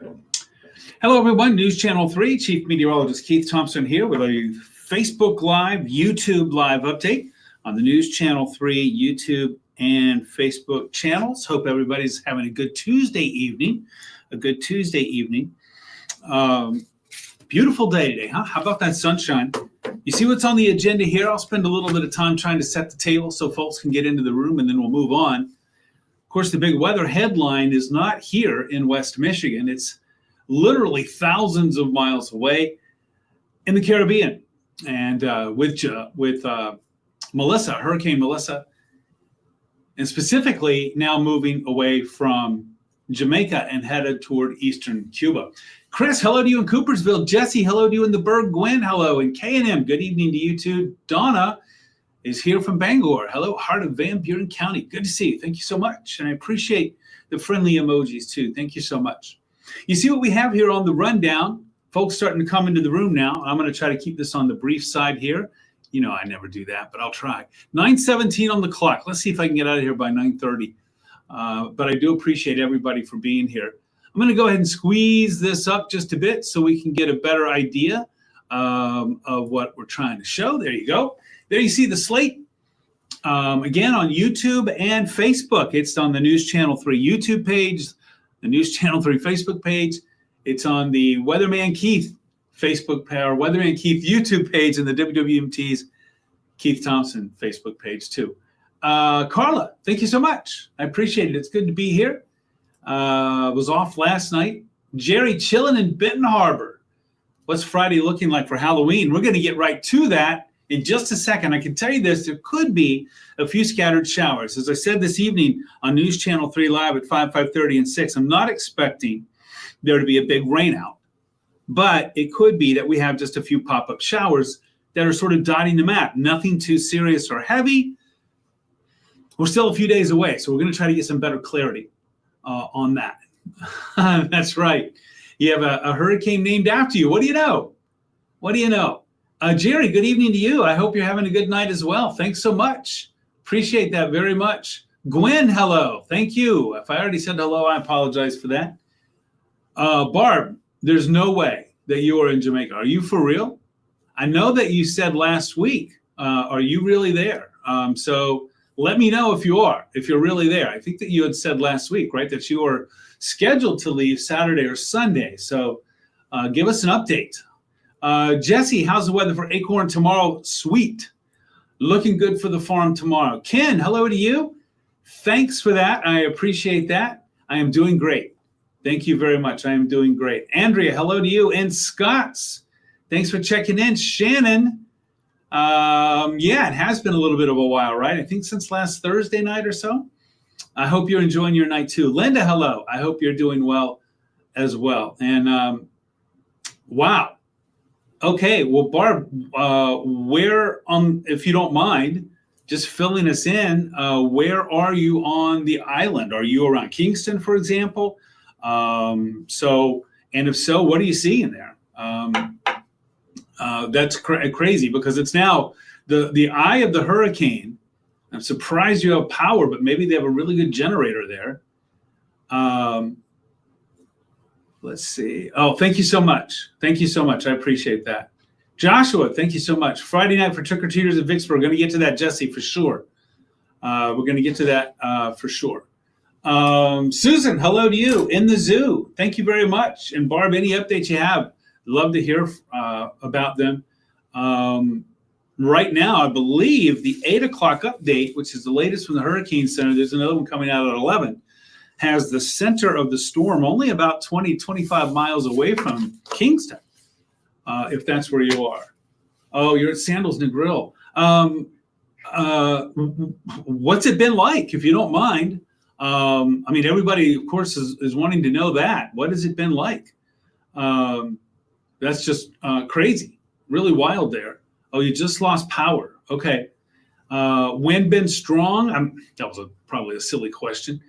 Hello, everyone. News Channel 3, Chief Meteorologist Keith Thompson here with a Facebook Live, YouTube Live update on the News Channel 3, YouTube, and Facebook channels. Hope everybody's having a good Tuesday evening. Beautiful day today, huh? How about that sunshine? You see what's on the agenda here? I'll spend a little bit of time trying to set the table so folks can get into the room, and then we'll move on. Of course, the big weather headline is not here in West Michigan. It's literally thousands of miles away in the Caribbean, and with Melissa, Hurricane Melissa, and specifically now moving away from Jamaica and headed toward eastern Cuba. Chris, hello to you in Coopersville. Jesse, hello to you in the Berg. Gwen, hello. And K&M, good evening to you too. Donna is here from Bangor. Hello, heart of Van Buren County. Good to see you. Thank you so much. And I appreciate the friendly emojis too. Thank you so much. You see what we have here on the rundown. Folks starting to come into the room now. I'm going to try to keep this on the brief side here. You know, I never do that, but I'll try. 9:17 on the clock. Let's see if I can get out of here by 9:30. But I do appreciate everybody for being here. I'm going to go ahead and squeeze this up just a bit so we can get a better idea of what we're trying to show. There you go. There you see the slate. Again, on YouTube and Facebook. It's on the News Channel 3 YouTube page, the News Channel 3 Facebook page. It's on the Weatherman Keith Facebook page, or Weatherman Keith YouTube page, and the WWMT's Keith Thompson Facebook page too. Carla, thank you so much. I appreciate it. It's good to be here. Was off last night. Jerry chilling in Benton Harbor. What's Friday looking like for Halloween? We're going to get right to that in just a second. I can tell you this, there could be a few scattered showers. As I said this evening on News Channel 3 Live at 5, 5:30, and 6, I'm not expecting there to be a big rain out. But it could be that we have just a few pop-up showers that are sort of dotting the map. Nothing too serious or heavy. We're still a few days away, so we're going to try to get some better clarity on that. That's right. You have a hurricane named after you. What do you know? What do you know? Jerry, good evening to you. I hope you're having a good night as well. Thanks so much. Appreciate that very much. Gwen, hello. Thank you. If I already said hello, I apologize for that. Barb, there's no way that you are in Jamaica. Are you for real? I know that you said last week. Are you really there? So let me know if you are, if you're really there. I think that you had said last week, right, that you were scheduled to leave Saturday or Sunday. So give us an update. Jesse, how's the weather for Acorn tomorrow? Sweet. Looking good for the farm tomorrow. Ken, hello to you. Thanks for that. I appreciate that. I am doing great. Thank you very much. I am doing great. Andrea, hello to you. And Scott's, thanks for checking in. Shannon, yeah, it has been a little bit of a while, right? I think since last Thursday night or so. I hope you're enjoying your night too. Linda, hello. I hope you're doing well as well. And wow. Okay, well, Barb, where if you don't mind, just filling us in, where are you on the island? Are you around Kingston, for example? And if so, what are you seeing there? That's crazy because it's now the eye of the hurricane. I'm surprised you have power, but maybe they have a really good generator there. Let's see. Oh, thank you so much. Thank you so much. I appreciate that. Joshua, thank you so much. Friday night for trick-or-treaters in Vicksburg. We're going to get to that, Jesse, for sure. We're going to get to that for sure. Susan, hello to you in the zoo. Thank you very much. And Barb, any updates you have, love to hear about them. Right now, I believe the 8 o'clock update, which is the latest from the Hurricane Center, there's another one coming out at 11, has the center of the storm only about 20, 25 miles away from Kingston, if that's where you are. Oh, you're at Sandals and Grill. What's it been like, if you don't mind? I mean, everybody, of course, is wanting to know that. What has it been like? That's just crazy, really wild there. Oh, you just lost power. Okay. Wind been strong? That was probably a silly question.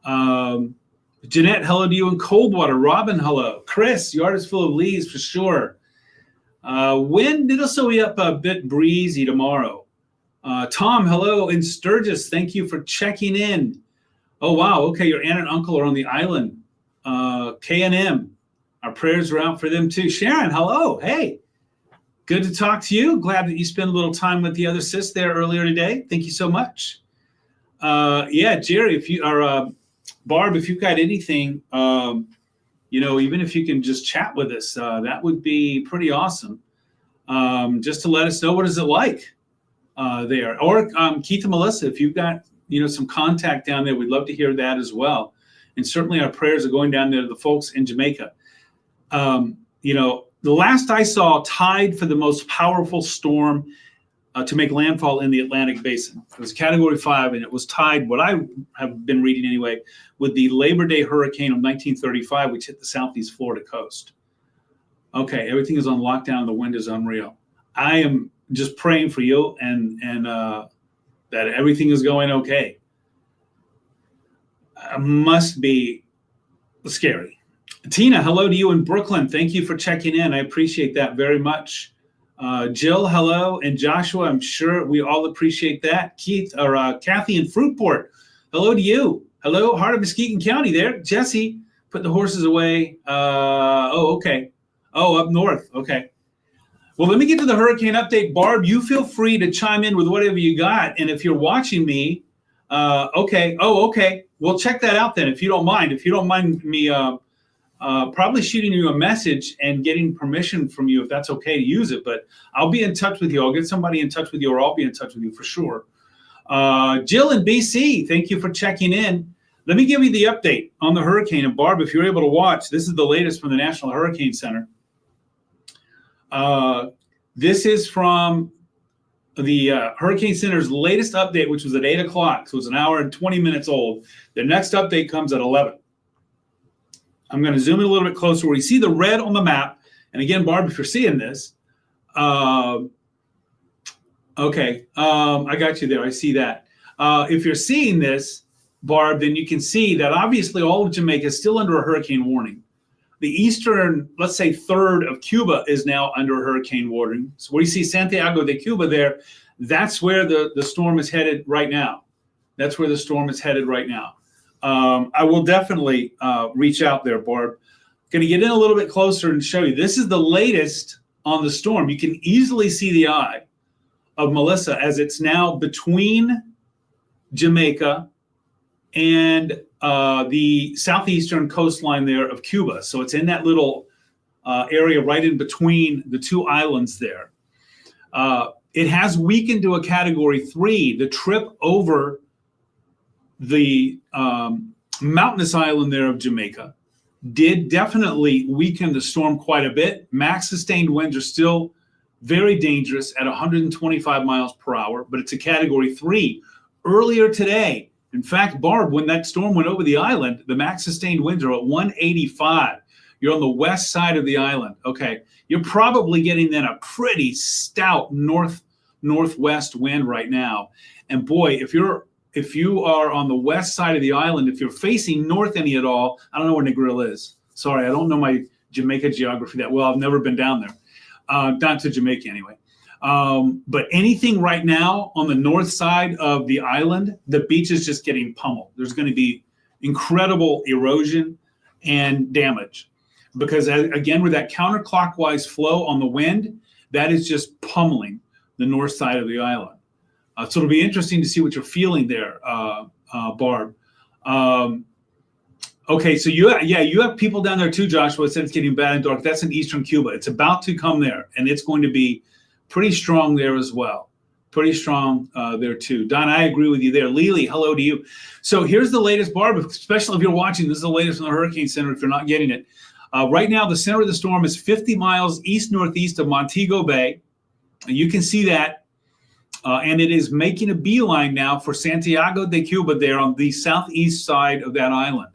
Jeanette, hello to you in Coldwater. Robin, hello. Chris, yard is full of leaves for sure. Wind, it'll still be up a bit breezy tomorrow. Tom, hello in Sturgis. Thank you for checking in. Oh, wow. Okay, your aunt and uncle are on the island. K&M. Our prayers are out for them too. Sharon, hello. Hey, good to talk to you. Glad that you spent a little time with the other sis there earlier today. Thank you so much. Yeah, Jerry, if you are Barb, if you've got anything, even if you can just chat with us, that would be pretty awesome. Just to let us know what is it like there. Or Keith and Melissa, if you've got some contact down there, we'd love to hear that as well. And certainly our prayers are going down there to the folks in Jamaica. The last I saw, tied for the most powerful storm to make landfall in the Atlantic Basin. It was Category 5, and it was tied, what I have been reading anyway, with the Labor Day hurricane of 1935, which hit the southeast Florida coast. Okay, everything is on lockdown. The wind is unreal. I am just praying for you and that everything is going okay. Must be scary. Tina, hello to you in Brooklyn. Thank you for checking in. I appreciate that very much. Jill, hello. And Joshua, I'm sure we all appreciate that. Keith, or Kathy in Fruitport, hello to you. Hello, Heart of Muskegon County there. Jesse, put the horses away. Okay. Oh, up north. Okay. Well, let me get to the hurricane update. Barb, you feel free to chime in with whatever you got. And if you're watching me, okay. Oh, okay. We'll check that out then, if you don't mind. If you don't mind me probably shooting you a message and getting permission from you, if that's okay to use it. But I'll be in touch with you. I'll get somebody in touch with you, or I'll be in touch with you for sure. Jill in BC, thank you for checking in. Let me give you the update on the hurricane. And Barb, if you're able to watch, this is the latest from the National Hurricane Center. This is from the Hurricane Center's latest update, which was at 8 o'clock. So it's an hour and 20 minutes old. The next update comes at 11. I'm going to zoom in a little bit closer where you see the red on the map. And again, Barb, if you're seeing this, okay, I got you there. I see that. If you're seeing this, Barb, then you can see that obviously all of Jamaica is still under a hurricane warning. The eastern, let's say, third of Cuba is now under a hurricane warning. So where you see Santiago de Cuba there, that's where the storm is headed right now. That's where the storm is headed right now. I will definitely reach out there, Barb. Going to get in a little bit closer and show you. This is the latest on the storm. You can easily see the eye of Melissa as it's now between Jamaica and the southeastern coastline there of Cuba. So it's in that little area right in between the two islands there. It has weakened to a Category 3. The trip over the mountainous island there of Jamaica did definitely weaken the storm quite a bit. Max sustained winds are still very dangerous at 125 miles per hour, but it's a Category 3. Earlier today, in fact, Barb, when that storm went over the island, the max sustained winds are at 185. You're on the west side of the island. Okay, you're probably getting then a pretty stout northwest wind right now. And boy, if you are on the west side of the island, if you're facing north any at all, I don't know where Negril is. Sorry, I don't know my Jamaica geography that well. I've never been down there. Not to Jamaica anyway. But anything right now on the north side of the island, the beach is just getting pummeled. There's going to be incredible erosion and damage because, again, with that counterclockwise flow on the wind, that is just pummeling the north side of the island. So it'll be interesting to see what you're feeling there, Barb. Okay, so you have people down there too, Joshua. It said it's getting bad and dark. That's in eastern Cuba. It's about to come there, and it's going to be pretty strong there as well. Pretty strong there too. Don, I agree with you there. Lily, hello to you. So here's the latest, Barb, especially if you're watching. This is the latest from the Hurricane Center if you're not getting it. Right now, the center of the storm is 50 miles east-northeast of Montego Bay. You can see that. And it is making a beeline now for Santiago de Cuba there on the southeast side of that island.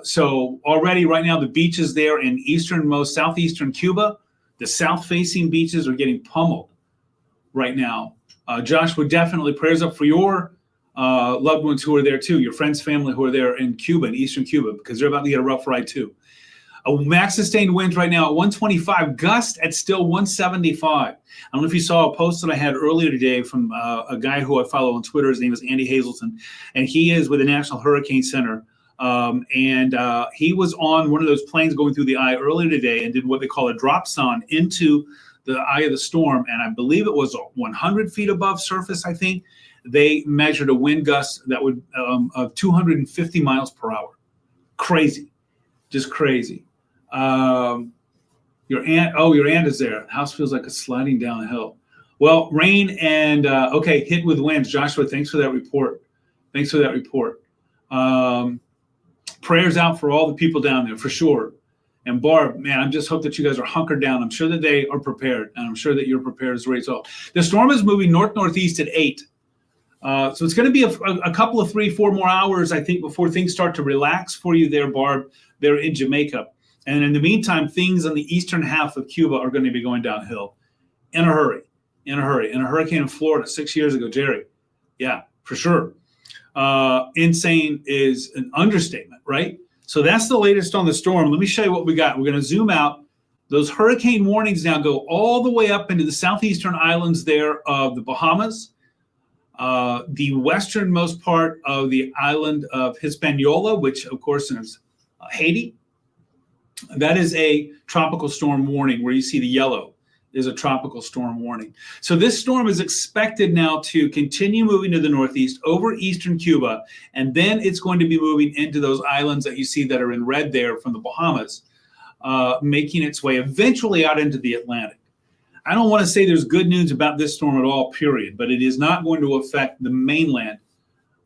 So already right now, the beaches there in easternmost southeastern Cuba, the south-facing beaches are getting pummeled right now. Josh, would definitely prayers up for your loved ones who are there too, your friends, family who are there in Cuba, in eastern Cuba, because they're about to get a rough ride too. Max sustained winds right now at 125, gust at still 175. I don't know if you saw a post that I had earlier today from a guy who I follow on Twitter. His name is Andy Hazelton, and he is with the National Hurricane Center And he was on one of those planes going through the eye earlier today and did what they call a dropson into the eye of the storm. And I believe it was 100 feet above surface, I think. They measured a wind gust that would of 250 miles per hour. Crazy, just crazy. Your aunt is there. House feels like it's sliding down a hill. Well, rain and hit with winds. Joshua, thanks for that report. Prayers out for all the people down there, for sure. And Barb, man, I just hope that you guys are hunkered down. I'm sure that they are prepared, and I'm sure that you're prepared as well. The storm is moving north-northeast at 8. So it's going to be a couple of 3-4 more hours, I think, before things start to relax for you there, Barb, there in Jamaica. And in the meantime, things on the eastern half of Cuba are going to be going downhill in a hurry. In a hurricane in Florida 6 years ago, Jerry. Yeah, for sure. Insane is an understatement, right? So that's the latest on the storm. Let me show you what we got. We're going to zoom out. Those hurricane warnings now go all the way up into the southeastern islands there of the Bahamas, the westernmost part of the island of Hispaniola, which of course is Haiti. That is a tropical storm warning where you see the yellow is a tropical storm warning. So this storm is expected now to continue moving to the northeast over eastern Cuba, and then it's going to be moving into those islands that you see that are in red there from the Bahamas, making its way eventually out into the Atlantic. I don't want to say there's good news about this storm at all, period, but it is not going to affect the mainland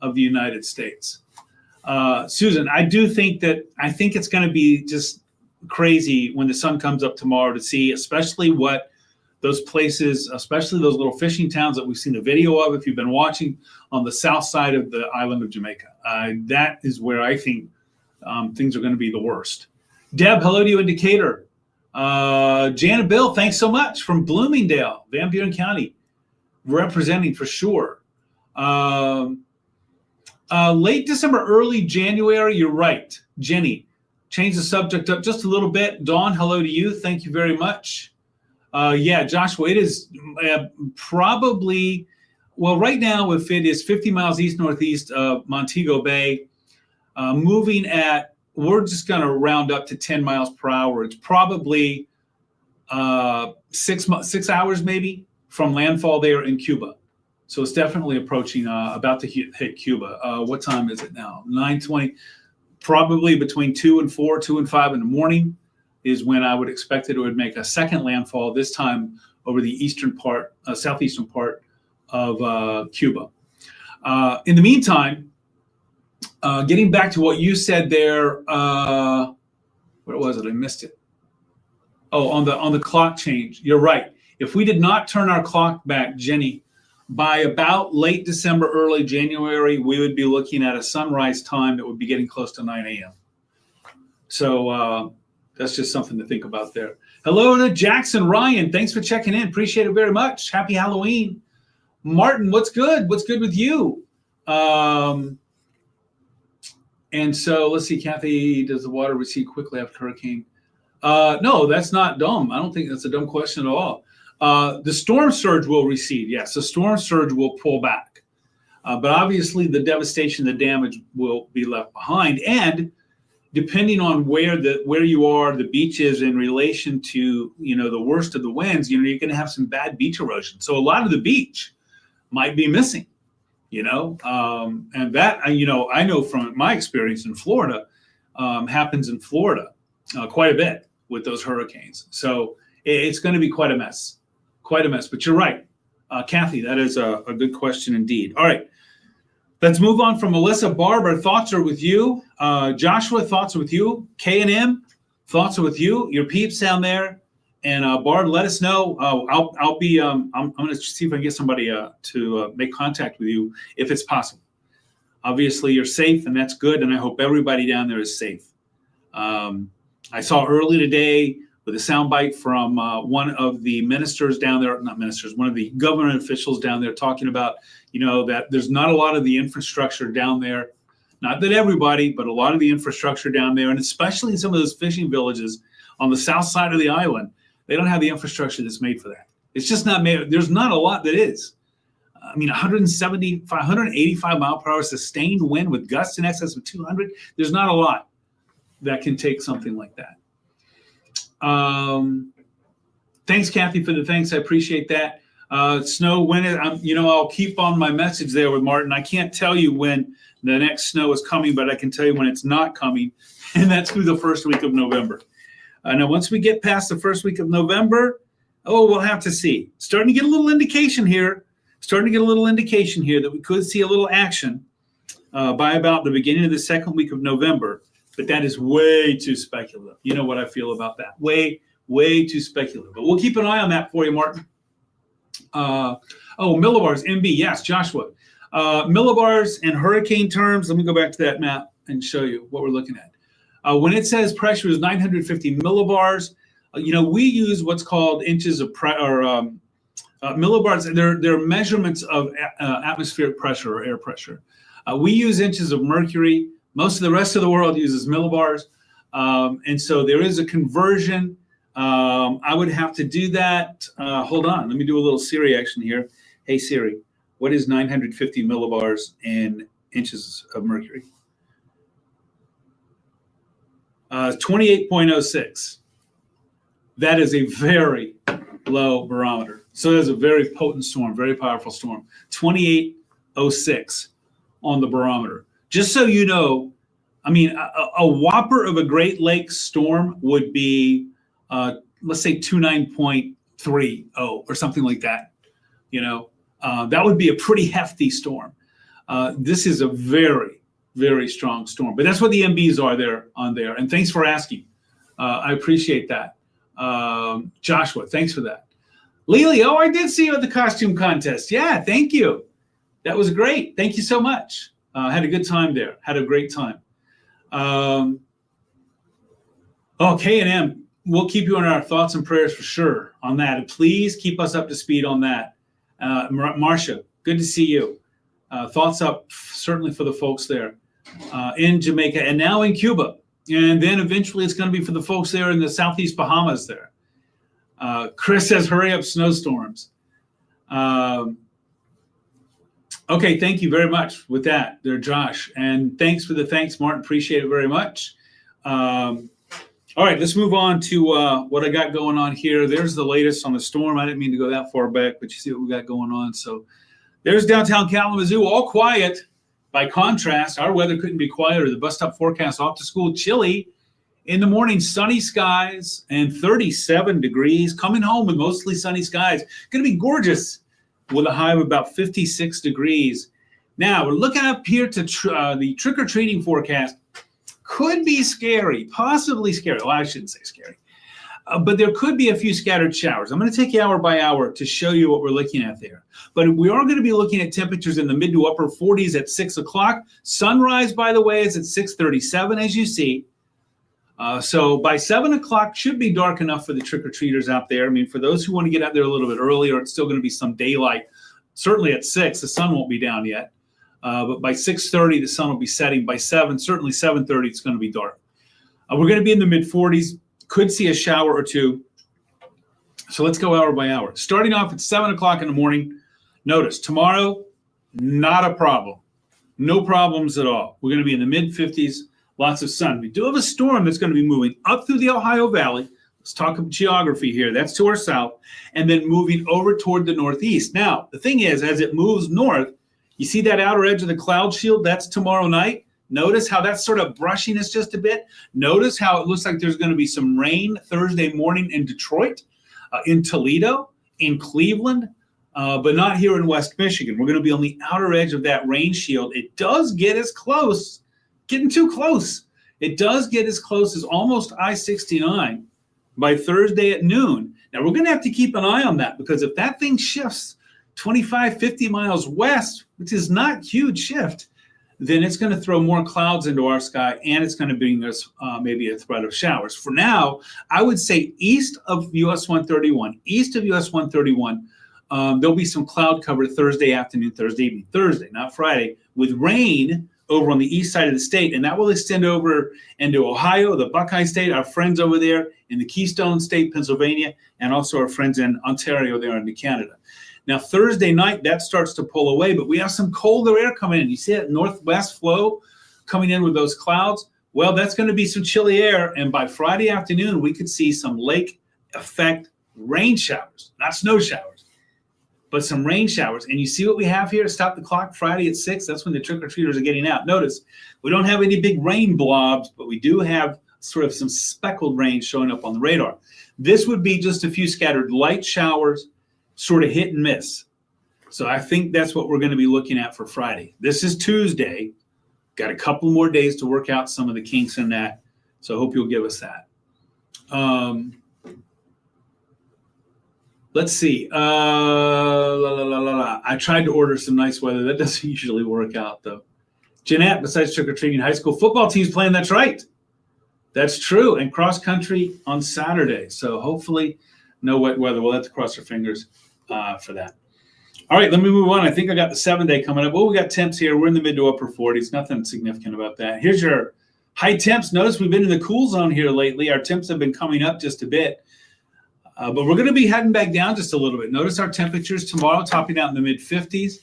of the United States. Susan, I think it's going to be just crazy when the sun comes up tomorrow to see, especially what those places, especially those little fishing towns that we've seen a video of, if you've been watching, on the south side of the island of Jamaica. That is where I think things are going to be the worst. Deb, hello to you in Decatur. Janet Bill, thanks so much from Bloomingdale, Van Buren County, representing for sure. Late December, early January, you're right. Jenny, change the subject up just a little bit. Dawn, hello to you. Thank you very much. Yeah, Joshua, it is probably, well, right now, if it is 50 miles east-northeast of Montego Bay, moving at, we're just going to round up to 10 miles per hour. It's probably 6 hours maybe from landfall there in Cuba. So it's definitely approaching, about to hit Cuba. What time is it now? 9:20. Probably between 2 and 4, 2 and 5 in the morning is when I would expect it would make a second landfall, this time over the eastern part, southeastern part of Cuba. In the meantime, getting back to what you said there, where was it? I missed it. Oh, on the clock change. You're right. If we did not turn our clock back, Jenny, by about late December, early January, we would be looking at a sunrise time that would be getting close to 9 a.m. So that's just something to think about there. Hello to Jackson Ryan. Thanks for checking in. Appreciate it very much. Happy Halloween. Martin, what's good? What's good with you? And so let's see, Kathy, does the water recede quickly after hurricane? No, that's not dumb. I don't think that's a dumb question at all. The storm surge will recede. Yes, the storm surge will pull back. But obviously the devastation, the damage will be left behind. And depending on where you are, the beach is in relation to, the worst of the winds, you're going to have some bad beach erosion. So a lot of the beach might be missing, and that, I know from my experience in Florida, happens in Florida quite a bit with those hurricanes. So it's going to be quite a mess. But you're right, Kathy, that is a good question indeed. All right, let's move on from Melissa. Barbara, thoughts are with you. Joshua, thoughts are with you. K&M, thoughts are with you. Your peeps down there. And Barb, let us know. I'll be. I'm going to see if I can get somebody to make contact with you if it's possible. Obviously, you're safe, and that's good. And I hope everybody down there is safe. I saw early today with a soundbite from one of the ministers down there, not ministers, one of the government officials down there talking about, that there's not a lot of the infrastructure down there. Not that everybody, but a lot of the infrastructure down there, and especially in some of those fishing villages on the south side of the island, they don't have the infrastructure that's made for that. It's just not made. There's not a lot that is. 175, 185 mile per hour sustained wind with gusts in excess of 200. There's not a lot that can take something like that. Thanks, Kathy, for the thanks. I appreciate that. Snow, I'll keep on my message there with Martin. I can't tell you when the next snow is coming, but I can tell you when it's not coming, and that's through the first week of November. Now, once we get past the first week of November, we'll have to see. Starting to get a little indication here that we could see a little action by about the beginning of the second week of November, but that is way too speculative. You know what I feel about that. Way too speculative. But we'll keep an eye on that for you, Martin. Millibars, MB. Yes, Joshua. Millibars and hurricane terms. Let me go back to that map and show you what we're looking at. When it says pressure is 950 millibars, we use what's called inches of millibars. They're measurements of atmospheric pressure or air pressure. We use inches of mercury. Most of the rest of the world uses millibars. And so there is a conversion. I would have to do that. Hold on. Let me do a little Siri action here. Hey, Siri, what is 950 millibars in inches of mercury? 28.06. That is a very low barometer. So that's a very potent storm, very powerful storm. 28.06 on the barometer. Just so you know, a whopper of a Great Lakes storm would be, let's say 29.30 or something like that. That would be a pretty hefty storm. This is a very, very strong storm. But that's what the MBs are there on there. And thanks for asking. I appreciate that. Joshua, thanks for that. Lily, I did see you at the costume contest. Yeah, thank you. That was great. Thank you so much. Had a good time there. Had a great time. K&M, we'll keep you in our thoughts and prayers for sure on that. And please keep us up to speed on that. Marcia, good to see you. Thoughts up certainly for the folks there in Jamaica and now in Cuba. And then eventually it's going to be for the folks there in the Southeast Bahamas there. Chris says, hurry up, snowstorms. Okay, thank you very much with that there, Josh. And thanks for the thanks, Martin. Appreciate it very much. All right, let's move on to what I got going on here. There's the latest on the storm. I didn't mean to go that far back, but you see what we got going on. So there's downtown Kalamazoo, all quiet. By contrast, our weather couldn't be quieter. The bus stop forecast off to school, chilly. In the morning, sunny skies and 37 degrees. Coming home with mostly sunny skies. Going to be gorgeous with a high of about 56 degrees. Now, we're looking up here to the trick-or-treating forecast. Could be scary, possibly scary. Well, I shouldn't say scary. But there could be a few scattered showers. I'm going to take you hour by hour to show you what we're looking at there. But we are going to be looking at temperatures in the mid to upper 40s at 6 o'clock. Sunrise, by the way, is at 6:37, as you see. So by 7 o'clock, should be dark enough for the trick-or-treaters out there. For those who want to get out there a little bit earlier, it's still going to be some daylight. Certainly at 6, the sun won't be down yet. But by 6:30, the sun will be setting. By 7, certainly 7:30, it's going to be dark. We're going to be in the mid-40s. Could see a shower or two. So let's go hour by hour. Starting off at 7 o'clock in the morning. Notice, tomorrow, not a problem. No problems at all. We're going to be in the mid-50s. Lots of sun. We do have a storm that's going to be moving up through the Ohio Valley. Let's talk about geography here. That's to our south. And then moving over toward the northeast. Now, the thing is, as it moves north, you see that outer edge of the cloud shield? That's tomorrow night. Notice how that's sort of brushing us just a bit. Notice how it looks like there's going to be some rain Thursday morning in Detroit, in Toledo, in Cleveland, but not here in West Michigan. We're going to be on the outer edge of that rain shield. It does get as close, getting too close. It does get as close as almost I-69 by Thursday at noon. Now, we're going to have to keep an eye on that because if that thing shifts 25, 50 miles west, which is not a huge shift, then it's going to throw more clouds into our sky, and it's going to bring us maybe a threat of showers. For now, I would say east of US 131, there'll be some cloud cover Thursday afternoon, Thursday evening, Thursday, not Friday, with rain over on the east side of the state, and that will extend over into Ohio, the Buckeye State, our friends over there in the Keystone State, Pennsylvania, and also our friends in Ontario there into Canada. Now, Thursday night, that starts to pull away, but we have some colder air coming in. You see that northwest flow coming in with those clouds? Well, that's going to be some chilly air, and by Friday afternoon, we could see some lake effect rain showers, not snow showers, but some rain showers. And you see what we have here? Stop the clock Friday at 6. That's when the trick-or-treaters are getting out. Notice, we don't have any big rain blobs, but we do have sort of some speckled rain showing up on the radar. This would be just a few scattered light showers, sort of hit and miss. So I think that's what we're going to be looking at for Friday. This is Tuesday. Got a couple more days to work out some of the kinks in that. So I hope you'll give us that. Let's see. I tried to order some nice weather. That doesn't usually work out, though. Jeanette, besides trick-or-treating, high school football team's playing. That's right. That's true. And cross-country on Saturday. So hopefully no wet weather. We'll have to cross our fingers for that. All right, let me move on. I think I got the 7-day coming up. Well, we got temps here. We're in the mid to upper 40s. Nothing significant about that. Here's your high temps. Notice we've been in the cool zone here lately. Our temps have been coming up just a bit. But we're going to be heading back down just a little bit. Notice our temperatures tomorrow topping out in the mid-50s.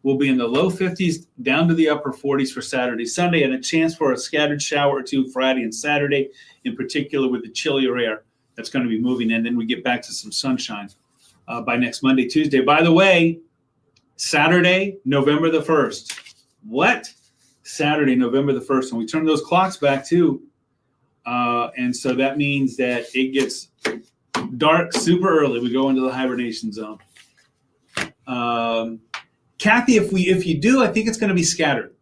We'll be in the low 50s down to the upper 40s for Saturday, Sunday, and a chance for a scattered shower or two Friday and Saturday, in particular with the chillier air that's going to be moving in. Then we get back to some sunshine by next Monday, Tuesday. By the way, Saturday, November the 1st. What? Saturday, November the 1st. And we turn those clocks back too. And so that means that it gets dark super early. We go into the hibernation zone. Kathy, if you do, I think it's going to be scattered.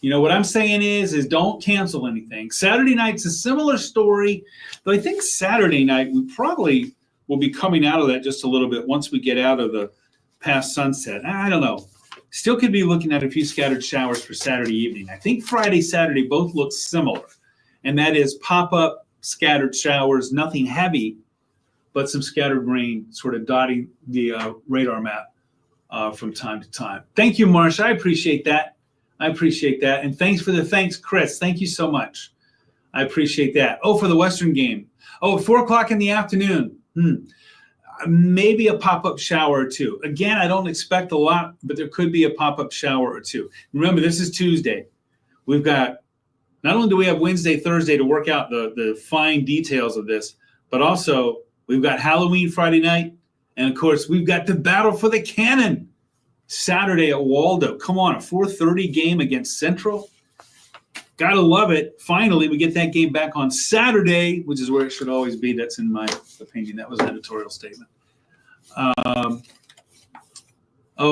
You know, what I'm saying is don't cancel anything. Saturday night's a similar story, though I think Saturday night we probably will be coming out of that just a little bit once we get out of the past sunset. I don't know. Still could be looking at a few scattered showers for Saturday evening. I think Friday, Saturday both look similar, and that is pop-up scattered showers, nothing heavy, but some scattered rain sort of dotting the radar map from time to time. Thank you, Marsha. I appreciate that. And thanks for the thanks, Chris. Thank you so much. I appreciate that. Oh, for the Western game. Oh, 4 o'clock in the afternoon. Maybe a pop-up shower or two. Again, I don't expect a lot, but there could be a pop-up shower or two. Remember, this is Tuesday. We've got, not only do we have Wednesday, Thursday to work out the fine details of this, but also we've got Halloween Friday night. And of course, we've got the battle for the cannon Saturday at Waldo. Come on, a 4:30 game against Central. Gotta love it. Finally, we get that game back on Saturday, which is where it should always be. That's in my opinion. That was an editorial statement.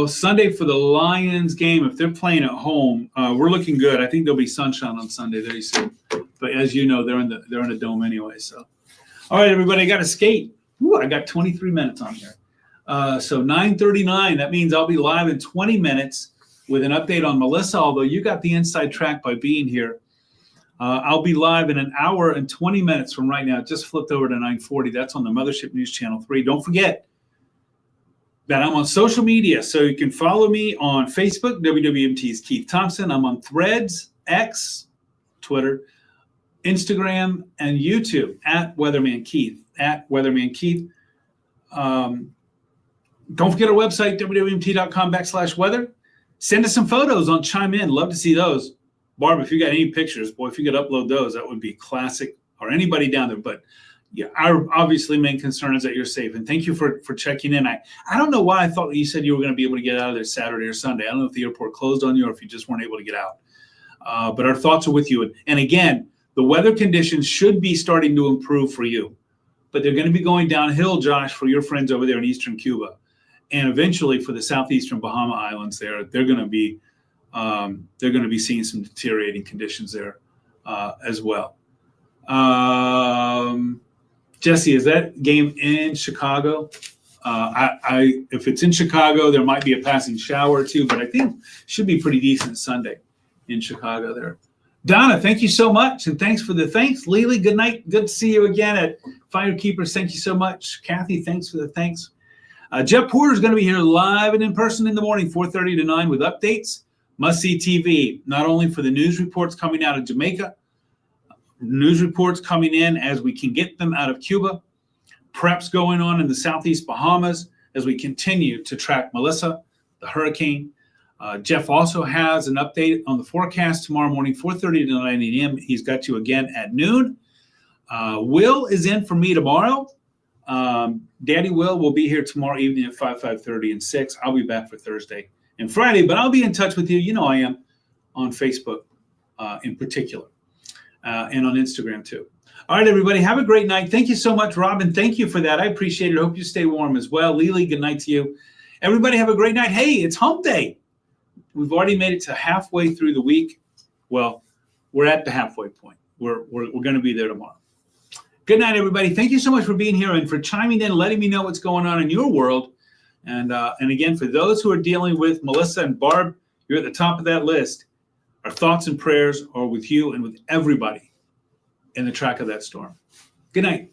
Sunday for the Lions game. If they're playing at home, we're looking good. I think there'll be sunshine on Sunday very soon. But as you know, they're in a dome anyway. So, all right, everybody, I got to skate. Ooh, I got 23 minutes on here. So 9:39. That means I'll be live in 20 minutes. With an update on Melissa, although you got the inside track by being here. I'll be live in an hour and 20 minutes from right now. It just flipped over to 9:40. That's on the Mothership News Channel 3. Don't forget that I'm on social media, so you can follow me on Facebook, WWMT's Keith Thompson. I'm on Threads, X, Twitter, Instagram, and YouTube at Weatherman Keith. Don't forget our website, WWMT.com/weather. Send us some photos on Chime In. Love to see those. Barb, if you got any pictures, boy, if you could upload those, that would be classic. Or anybody down there. But yeah, our obviously main concern is that you're safe. And thank you for checking in. I don't know why I thought you said you were going to be able to get out of there Saturday or Sunday. I don't know if the airport closed on you or if you just weren't able to get out. But our thoughts are with you. And again, the weather conditions should be starting to improve for you. But they're going to be going downhill, Josh, for your friends over there in eastern Cuba. And eventually, for the southeastern Bahama Islands, they're going to be seeing some deteriorating conditions there as well. Jesse, is that game in Chicago? If it's in Chicago, there might be a passing shower or two, but I think it should be pretty decent Sunday in Chicago there. Donna, thank you so much, and thanks for the thanks. Lily, good night. Good to see you again at Firekeepers. Thank you so much. Kathy, thanks for the thanks. Jeff Porter is going to be here live and in person in the morning, 4:30 to 9 with updates. Must-see TV, not only for the news reports coming out of Jamaica, news reports coming in as we can get them out of Cuba, preps going on in the southeast Bahamas, as we continue to track Melissa, the hurricane. Jeff also has an update on the forecast tomorrow morning, 4:30 to 9 a.m. He's got you again at noon. Will is in for me tomorrow. Daddy will be here tomorrow evening at 5:30, and 6. I'll be back for Thursday and Friday, but I'll be in touch with you. You know I am on Facebook in particular, and on Instagram too. All right, everybody, have a great night. Thank you so much, Robin. Thank you for that. I appreciate it. I hope you stay warm as well. Lily, good night to you. Everybody have a great night. Hey, it's hump day. We've already made it to halfway through the week. Well, we're at the halfway point. We're going to be there tomorrow. Good night, everybody. Thank you so much for being here and for chiming in, letting me know what's going on in your world. And again, for those who are dealing with Melissa and Barb, you're at the top of that list. Our thoughts and prayers are with you and with everybody in the track of that storm. Good night.